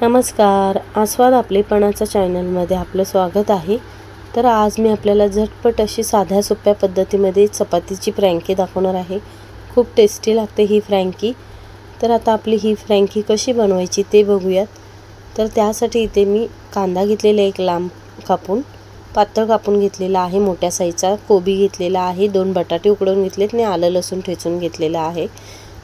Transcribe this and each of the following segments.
नमस्कार, आस्वाद आपलेपणाच्या चॅनलमध्ये आपलं स्वागत आहे। तर आज मी आपल्याला झटपट अशी साध्या सोप्या पद्धतीमध्ये चपातीची फ्रँकी दाखवणार आहे। खूप टेस्टी लागते ही फ्रँकी। तर आता आपली ही फ्रँकी कशी बनवायची ते बघूयात। तर त्यासाठी इथे मी कांदा घेतलेला एक लांब कापून पातळ कापून घेतलेला आहे, मोठ्या साईजचा कोबी घेतलेला आहे, 2 बटाटे उकडून घेतलेत आणि आलं लसूण ठेचून घेतलेला आहे।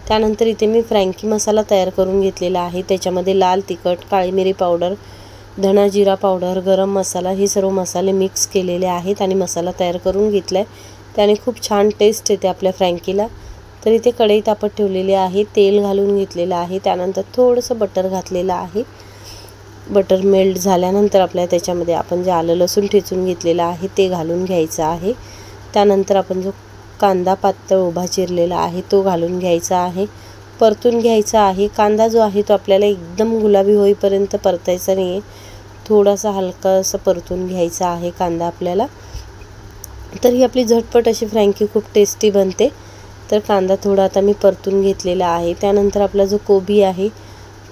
त्यानंतर इथे मी फ्रँकी मसाला तयार करून घेतलेला आहे। त्याच्यामध्ये लाल तिखट, काळी मिरी पावडर, धना जिरा पावडर, गरम मसाला हे सर्व मसाले मिक्स केलेले आहेत आणि मसाला तयार करून घेतलाय। त्याने खूप छान टेस्ट येते आपल्या फ्रँकीला। तर इथे कढई तापत ठेवलेली आहे, तेल घालून घेतलेलं आहे, त्यानंतर थोडंसं बटर घातलेलं आहे। बटर मेल्ट झाल्यानंतर आपल्याला त्याच्यामध्ये आपण जे आलं लसूण ठेचून घेतलेलं आहे ते घालून घ्यायचं आहे। त्यानंतर आपण जो कांदा पातळ उभा चिरलेला आहे तो घालून घ्यायचा आहे, परतून घ्यायचा आहे। कांदा जो आहे तो आपल्याला एकदम गुलाबी होईपर्यंत परतायचा नाही आहे, थोडासा हलकासा परतून घ्यायचा आहे कांदा आपल्याला। तर ही आपली झटपट अशी फ्रँकी खूप टेस्टी बनते। तर कांदा थोडा आता मी परतून घेतलेला आहे। त्यानंतर आपला जो कोबी आहे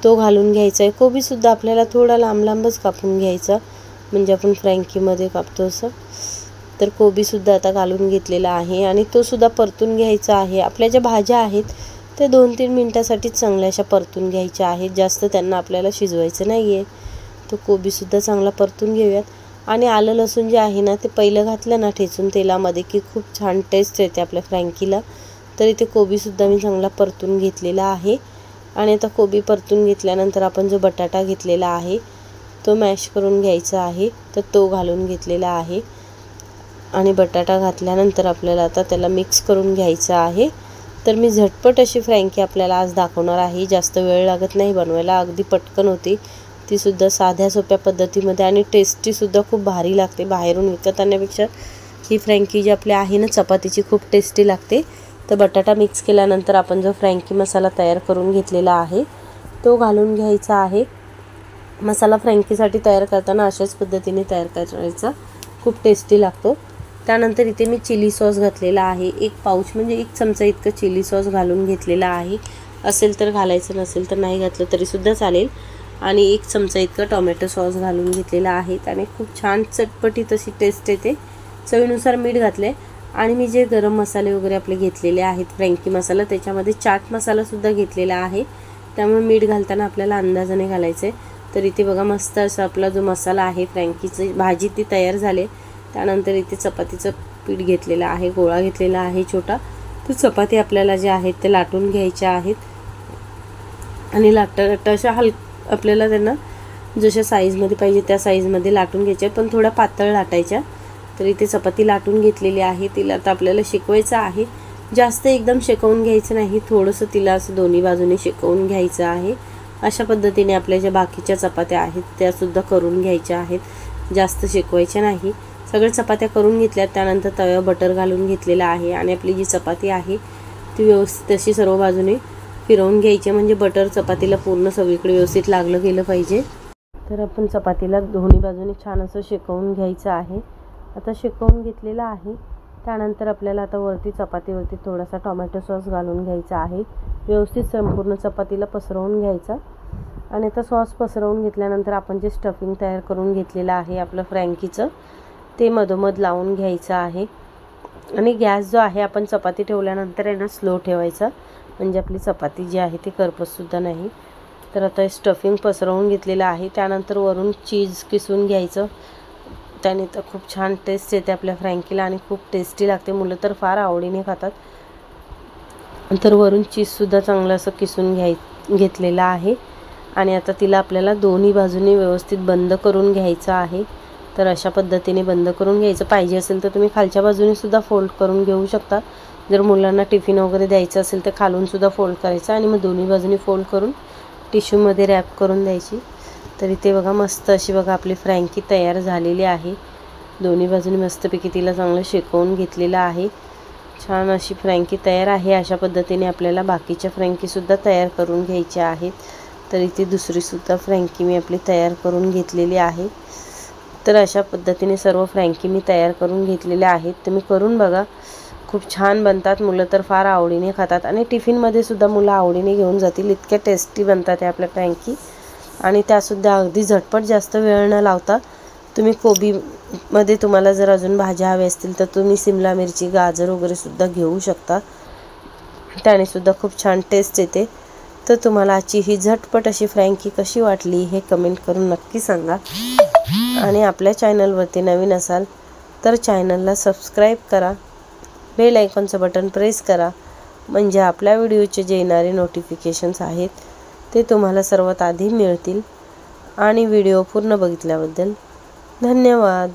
तो घालून घ्यायचा आहे। कोबीसुद्धा आपल्याला थोडा लांब लांबच कापून घ्यायचा, म्हणजे आपण फ्रँकीमध्ये कापतो असं। तर कोबीसुद्धा आता घालून घेतलेला आहे आणि तो सुद्धा परतून घ्यायचा आहे। आपल्या ज्या भाज्या आहेत ते 2-3 मिनिटांसाठी चांगल्या अशा परतून घ्यायच्या आहेत, जास्त त्यांना आपल्याला शिजवायचं नाही आहे। तो कोबीसुद्धा चांगला परतून घेऊयात आणि आलं लसूण जे आहे ना ते पहिलं घातलं ना ठेचून तेलामध्ये की खूप छान टेस्ट येते आपल्या फ्रँकीला। तर इथे कोबीसुद्धा मी चांगला परतून घेतलेला आहे आणि आता कोबी परतून घेतल्यानंतर आपण जो बटाटा घेतलेला आहे तो मॅश करून घ्यायचा आहे, तर तो घालून घेतलेला आहे आणि बटाटा घातल्यानंतर आपल्याला आता त्याला मिक्स करून घ्यायचं आहे। तर मी झटपट अशी फ्रँकी आपल्याला आज दाखवणार आहे, जास्त वेळ लागत नाही बनवायला, अगदी पटकन होती ती सुद्धा साध्या सोप्या पद्धतीमध्ये आणि टेस्टीसुद्धा खूप भारी लागते। बाहेरून विकत आणण्यापेक्षा ही फ्रँकी जी आपली आहे ना चपातीची खूप टेस्टी लागते। तर बटाटा मिक्स केल्यानंतर आपण जो फ्रँकी मसाला तयार करून घेतलेला आहे तो घालून घ्यायचा आहे। मसाला फ्रँकीसाठी तयार करताना अशाच पद्धतीने तयार करायचा, खूप टेस्टी लागतो। त्यानंतर इथे मी चिली सॉस घातलेला आहे, 1 पाऊच म्हणजे 1 चमचा इतकं चिली सॉस घालून घेतलेला आहे। असेल तर घालायचं, नसेल तर नाही घातलं तरीसुद्धा चालेल। आणि 1 चमचा इतकं टोमॅटो सॉस घालून घेतलेला आहे, त्याने खूप छान चटपटीत अशी टेस्ट येते। चवीनुसार मीठ घातले आणि मी जे गरम मसाले वगैरे आपले घेतलेले आहेत फ्रँकी मसाला, त्याच्यामध्ये चाट मसालासुद्धा घेतलेला आहे, त्यामुळे मीठ घालताना आपल्याला अंदाजाने घालायचं आहे। तर इथे बघा मस्त असा आपला जो मसाला आहे फ्रँकीची भाजी ती तयार झाली। त्यानंतर इथे चपातीचं पीठ घेतलेलं आहे, गोळा घेतलेला आहे छोटा, तर चपाती आपल्याला जे आहेत ते लाटून घ्यायच्या आहेत आणि लाटता अशा आपल्याला त्यांना जशा साईजमध्ये पाहिजे त्या साईजमध्ये लाटून घ्यायच्या, पण थोड्या पातळ लाटायच्या। तर इथे चपाती लाटून घेतलेली आहे, तिला आता आपल्याला शेकवायचं आहे। जास्त एकदम शेकवून घ्यायचं नाही, थोडंसं तिला असं दोन्ही बाजूने शेकवून घ्यायचं आहे। अशा पद्धतीने आपल्या ज्या बाकीच्या चपात्या आहेत त्यासुद्धा करून घ्यायच्या आहेत, जास्त शेकवायच्या नाही। सगळ्या चपात्या करून घेतल्यात, त्यानंतर तव्यावर बटर घालून घेतलेला आहे आणि आपली जी चपाती आहे ती व्यवस्थित अशी सर्व बाजूने फिरवून घ्यायची, म्हणजे बटर चपातीला पूर्ण सगळीकडे व्यवस्थित लागलं गेलं पाहिजे। तर आपण चपातीला दोन्ही बाजूने छान असं शेकवून घ्यायचं आहे। आता शेकवून घेतलेलं आहे, त्यानंतर आपल्याला आता वरती चपातीवरती थोडासा टोमॅटो सॉस घालून घ्यायचा आहे, व्यवस्थित संपूर्ण चपातीला पसरवून घ्यायचा। आणि आता सॉस पसरवून घेतल्यानंतर आपण जे स्टफिंग तयार करून घेतलेलं आहे आपलं फ्रँकीचं ते मधोमध लावून घ्यायचं आहे आणि गॅस जो आहे आपण चपाती ठेवल्यानंतर आहे ना स्लो ठेवायचा, म्हणजे आपली चपाती जी आहे ती करपतसुद्धा नाही। तर आता स्टफिंग पसरवून घेतलेलं आहे, त्यानंतर वरून चीज किसून घ्यायचं, त्याने तर खूप छान टेस्ट येते आपल्या फ्रँकीला आणि खूप टेस्टी लागते, मुलं तर फार आवडीने खातात। तर वरून चीजसुद्धा चांगलं असं किसून घेतलेलं आहे आणि आता तिला आपल्याला दोन्ही बाजूने व्यवस्थित बंद करून घ्यायचं आहे। तर अशा पद्धतीने बंद करून घ्यायचं, पाहिजे असेल तर तुम्ही खालच्या बाजूने सुद्धा फोल्ड करून घेऊ शकता। जर मुलांना टिफिन वगैरे द्यायचं असेल तर खालून सुद्धा फोल्ड करायचं आणि मग दोन्ही बाजूने फोल्ड करून टिश्यूमध्ये रॅप करून द्यायची। तर इथे बघा मस्त अशी बघा आपली फ्रँकी तयार झालेली आहे, दोन्ही बाजूने मस्तपैकी तिला चांगलं शेकवून घेतलेलं आहे। छान अशी फ्रँकी तयार आहे। अशा पद्धतीने आपल्याला बाकीच्या फ्रँकीसुद्धा तयार करून घ्यायच्या आहेत। तर इथे दुसरीसुद्धा फ्रँकी मी आपली तयार करून घेतलेली आहे। तर अशा पद्धतीने सर्व फ्रँकी मी तयार करून घेतलेल्या आहेत, तुम्ही करून बघा, खूप छान बनतात, मुलं तर फार आवडीने खातात आणि टिफिनमध्ये सुद्धा मुलं आवडीने घेऊन जातील, इतक्या टेस्टी बनतात आपल्या फ्रँकी। आणि त्यासुद्धा अगदी झटपट, जास्त वेळ न लावता. तुम्ही कोबीमध्ये तुम्हाला जर अजून भाज्या हव्या असतील तर तुम्ही सिमला मिरची, गाजर वगैरे सुद्धा घेऊ शकता. त्याने सुद्धा खूप छान टेस्ट येते. तर तुम्हाला आजची ही झटपट अशी फ्रँकी कशी वाटली हे कमेंट करून नक्की सांगा. आणि आपल्या चॅनलवरती नवीन असाल तर चॅनलला सबस्क्राईब करा, बेल आयकॉनचं बटन प्रेस करा, म्हणजे आपल्या व्हिडिओचे जे येणारे नोटिफिकेशन्स आहेत ते तुम्हाला सर्वात आधी मिळतील. आणि व्हिडिओ पूर्ण बघितल्याबद्दल धन्यवाद.